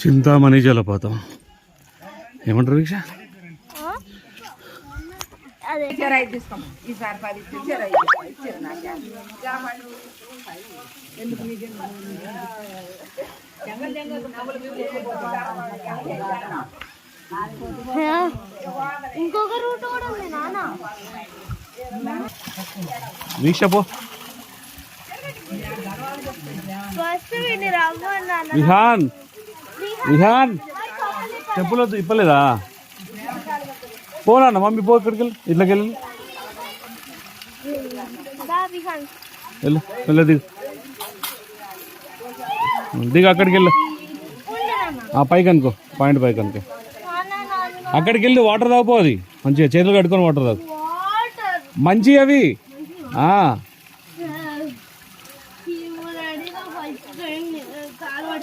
చింతామణి జలపాతం ఏమంటారు వీక్ష? ఇంకొక రూట్ కూడా ఉంది నాన్న. వీక్ష పో. విహాన్ విహాన్ చెప్పులు ఇప్పలేదా? పోనా మమ్మీ పో. ఇక్కడికి వెళ్ళి ఇట్లకి వెళ్ళి వెళ్ళు వెళ్ళు దిగు దిగు అక్కడికి వెళ్ళు. పైకి అనుకో పాయింట్ పైకి అనుకో. అక్కడికి వెళ్ళి వాటర్ తాగిపో. అది మంచిగా చేతులు కట్టుకొని వాటర్ తాగు. మంచి అవి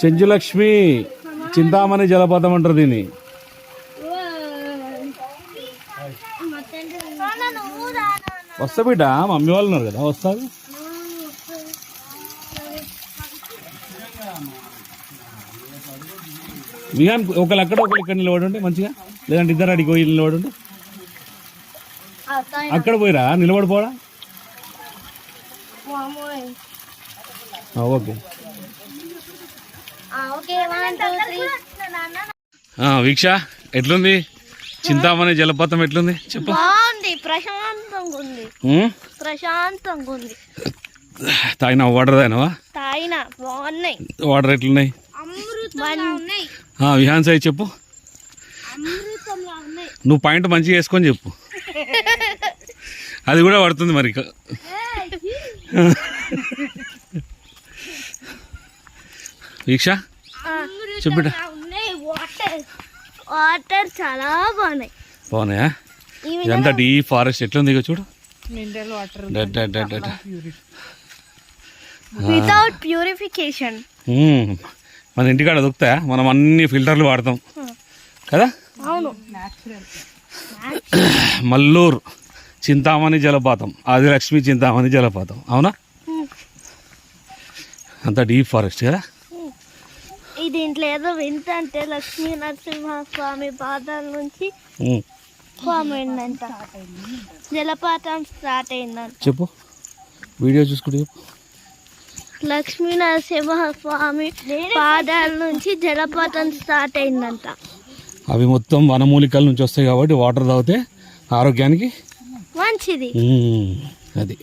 చెంచులక్ష్మి చింతామణి జలపాతం అంటారు దీన్ని. వస్తా బిడ్డ మమ్మీ వాళ్ళు ఉన్నారు కదా వస్తారు. విహాన్ ఒకళ్ళు అక్కడ ఒకళ్ళు ఇక్కడ నిలబడండి మంచిగా, లేదంటే ఇద్దరు అడిగి పోయి నిలబడండి. అక్కడ పోయిరా నిలబడిపోవడా? ఓకే వీక్ష ఎట్లుంది చింతామణి జలపాతం? ఎట్లుంది చెప్పు. ప్రశాంతంగా ఉంది, ప్రశాంతంగా ఉంది. తాగినా వాటర్ తాగినావా? తాగినా బాగున్నాయి. వాటర్ ఎట్లున్నాయి? విహాన్ సాయి చెప్పు. నువ్వు పాయింట్ మంచిగా వేసుకొని చెప్పు. అది కూడా పడుతుంది మరి. వీక్ష చెప్పు. వాటర్ చాలా బాగున్నాయి. బాగున్నాయా? ఇదంతా డీప్ ఫారెస్ట్ ఎట్లుంది ఇక చూడు. Without purification. మన ఇంటికాడ దొరుకుతాయా? మనం అన్ని ఫిల్టర్లు వాడతాం కదా. అవును. మల్లూరు చింతామణి జలపాతం, ఆదిలక్ష్మి చింతామణి జలపాతం. అవునా? అంతా డీప్ ఫారెస్ట్ కదా. దీంట్లో ఏదో వింత అంటే లక్ష్మీ నరసింహస్వామి పాదాల నుంచి ఫామ్ అయిందంట, జలపాతం స్టార్ట్ అయిందంట. చెప్పు, వీడియో చూసుకుంటే చెప్పు. లక్ష్మీ నరసింహస్వామి పాదాల నుంచి జలపాతం స్టార్ట్ అయిందంట. అవి మొత్తం వనమూలికల నుంచి వస్తాయి కాబట్టి వాటర్ తాగితే ఆరోగ్యానికి మంచిది. అది